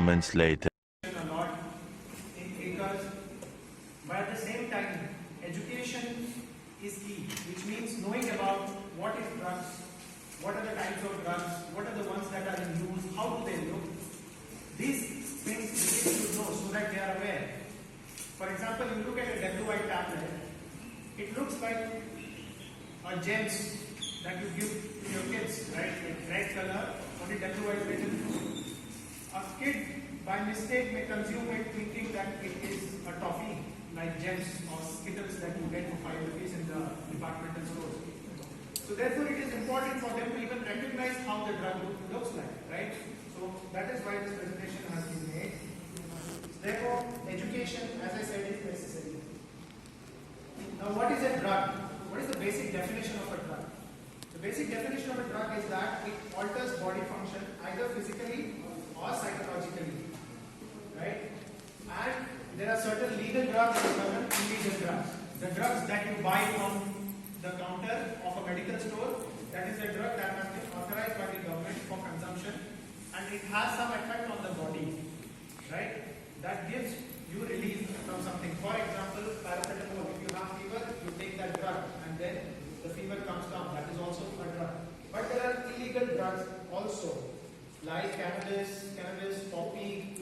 moments later. A lot in acres, but at the same time, education is key, which means knowing about what is drugs, what are the types of drugs, what are the ones that are in use, how do they look. These things we need to know so that they are aware. For example, you look at a WI tablet, it looks like a gems that you give to your kids, right? Like red color, only WI is written. A kid by mistake may consume it thinking that it is a toffee like gems or skittles that you get for 5 rupees in the departmental stores. So therefore it is important for them to even recognize how the drug looks like, right? So that is why this presentation has been made. Therefore, education, as I said, is necessary. Now what is a drug? What is the basic definition of a drug? The basic definition of a drug is that it alters body function either physically or psychologically, right? And there are certain legal drugs and certain illegal drugs. The drugs that you buy from the counter of a medical store, that is a drug that has been authorized by the government for consumption, and it has some effect on the body, right? That gives you relief from something. For example, paracetamol. If you have fever, you take that drug, and then the fever comes down. That is also a drug. But there are illegal drugs also, like cannabis, poppy,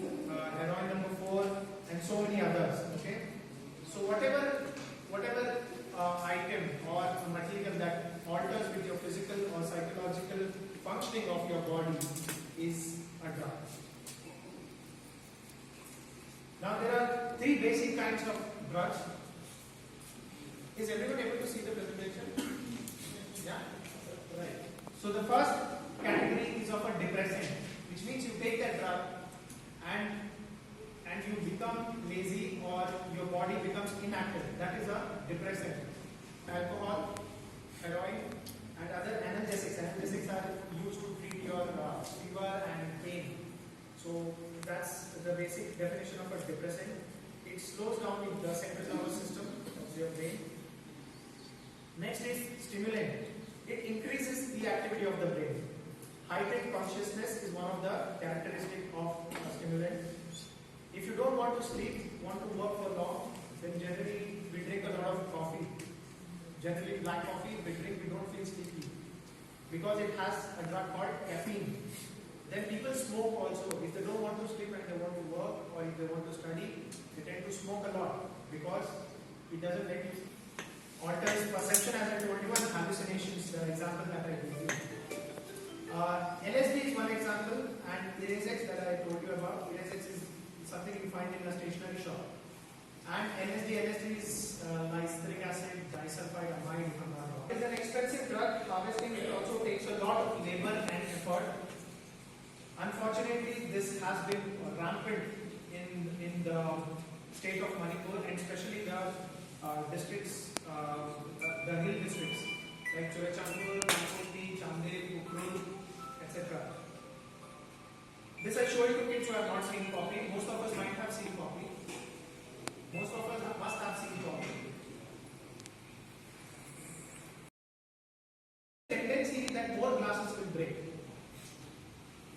heroin number 4, and so many others. Okay, so whatever item or material that alters with your physical or psychological functioning of your body is a drug. Now there are 3 basic kinds of drugs. Is everyone able to see the presentation? Yeah? Right. So the first category is of a depressant, which means you take that drug and you become lazy or your body becomes inactive. That is a depressant. Alcohol, heroin, and other analgesics. Analgesics are used to treat your fever and pain. So that's the basic definition of a depressant. It slows down the central nervous system of your brain. Next is stimulant. It increases the activity of the brain. Heightened consciousness is one of the characteristics of a stimulant. If you don't want to sleep, want to work for long, then generally we drink a lot of coffee. Generally black coffee we drink, we don't feel sleepy because it has a drug called caffeine. Then people smoke also. If they don't want to sleep and they want to work or if they want to study, they tend to smoke a lot because it doesn't let you alters perception, as I told you, and hallucinations, the example that I gave you. LSD is one example, and Erasex that I told you about. Erasex is something you find in a stationery shop. And LSD is nitric acid, disulfide, amide, if I'm not wrong. It is an expensive drug. Harvesting it also takes a lot of labor and effort. Unfortunately, this has been rampant in the state of Manipur, and especially the districts, the hill districts like Churachandpur, Nankoti, Chandel, Ukhrul, etc. This I show you to kids who have not seen poppy. Most of us might have seen poppy. Most of us must have seen poppy. Tendency that more glasses will break.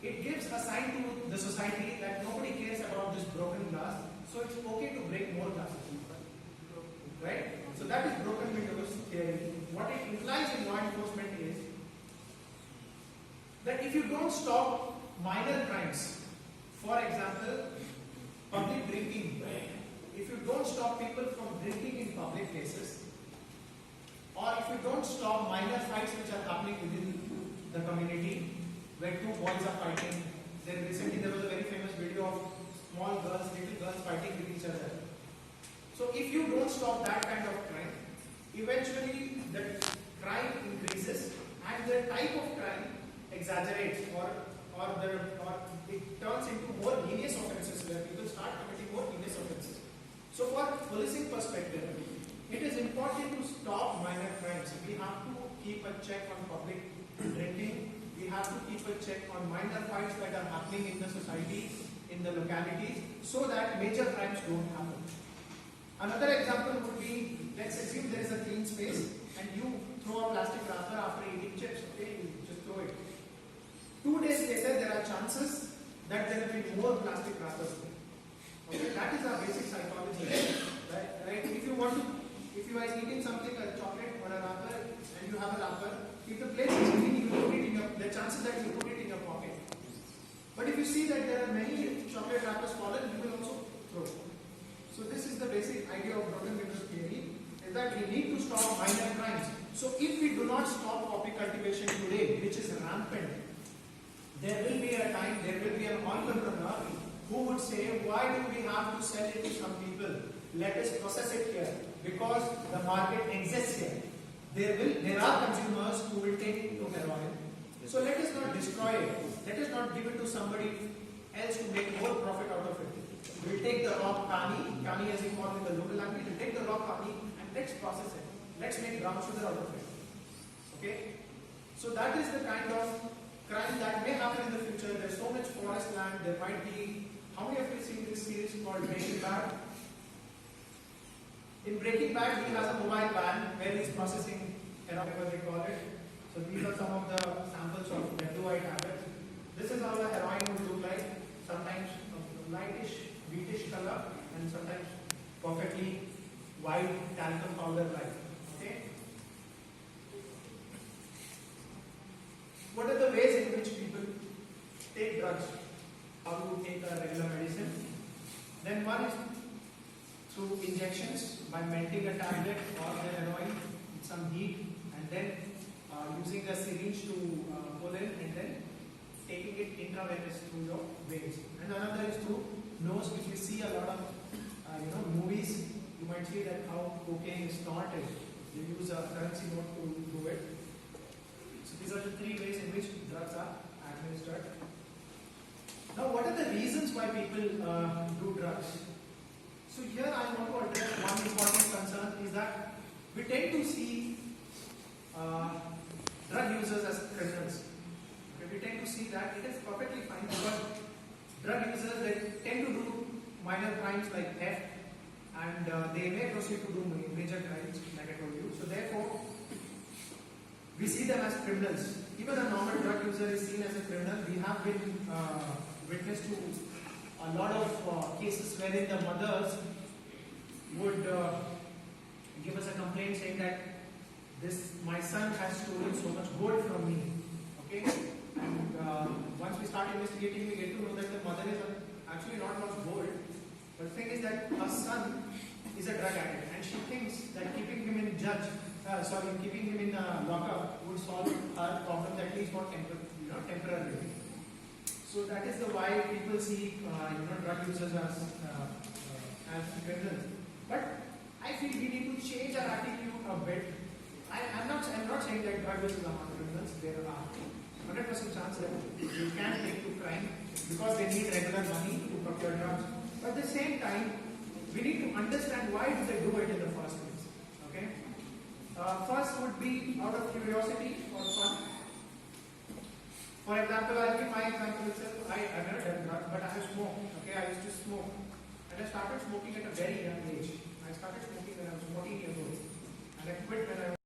It gives a sign to the society that nobody cares about this broken glass, so it's okay to break more glasses. Right? So that is broken windows theory. What it implies in law enforcement is that if you don't stop minor crimes, for example, public drinking, if you don't stop people from drinking in public places, or if you don't stop minor fights which are happening within the community, where 2 boys are fighting. Then recently there was a very famous video of small girls, little girls fighting with each other. So if you don't stop that kind of crime, eventually the crime increases and the type of crime exaggerates or it turns into more heinous offences where people start committing more heinous offences. So for policing perspective, it is important to stop minor crimes. We have to keep a check on public drinking. We have to keep a check on minor fights that are happening in the society, in the localities, so that major crimes don't happen. Another example would be, let's assume there is a clean space and you throw a plastic wrapper after eating chips, okay, you just throw it. 2 days later, there are chances that there will be more plastic wrappers. Okay, that is our basic psychology. Right? If you are eating something, a chocolate or a wrapper, and you have a wrapper, if the place is clean, you will put it in your, the chances that you put it in your pocket. But if you see that there are many chocolate wrappers fallen, you will also throw. So this is the basic idea of broken window theory, is that we need to stop minor crimes. So if we do not stop poppy cultivation today, which is rampant, there will be a time, there will be an entrepreneur who would say, why do we have to sell it to some people? Let us process it here, because the market exists here. There are consumers who will take it to heroin. So let us not destroy it. Let us not give it to somebody else to make more profit out of it. We'll take the raw kani as we call it in the local language, we'll take the raw kani and let's process it. Let's make brown sugar out of it. Okay? So that is the kind of crime that may happen in the future. There's so much forest land, there might be. How many of you seen this series called Breaking Bad? In Breaking Bad, he has a mobile van where he's processing heroin, whatever they call it. So these are some of the samples of benzoate tablets. This is how the heroin would look like. Sometimes lightish, wheatish color, and sometimes perfectly white talcum powder like. Okay. What are the ways in which people take drugs? How to take a regular medicine? Then one is through injections by melting a tablet or the heroin with some heat, and then using a syringe to pull in, and then taking it intravenous through your veins. And another is through nose, which we see a lot of movies. You might see that how cocaine is snorted. They use a currency note to do it. So these are the three ways in which drugs are administered. Now, what are the reasons why people do drugs? So here I want to address one important concern, is that we tend to see drug users as criminals. Okay, we tend to see that it is perfectly fine, because drug users, they tend to do minor crimes like theft, and they may proceed to do major crimes, like I told you. So therefore, we see them as criminals. Even a normal drug user is seen as a criminal. We have been witness to a lot of cases wherein the mothers would give us a complaint saying that my son has stolen so much gold from me. Okay, and once we start investigating, we get to know that the mother is actually not lost gold. But the thing is that her son is a drug addict, and she thinks that keeping him in lockup would solve her problems, at least for temporarily. So that is the why people see drug users as criminals. But I feel we need to change our attitude a bit. I'm not saying that drug users are not criminals. There are 100% chance that you can take to crime because they need regular money to procure drugs. But at the same time, we need to understand why do they do it in the first place. Okay. First would be out of curiosity or fun. For example, I'll give my example itself. I've never done drugs, but I have smoked. Okay, I used to smoke. And I started smoking at a very young age. I started smoking when I was 14 years old. And I quit when I was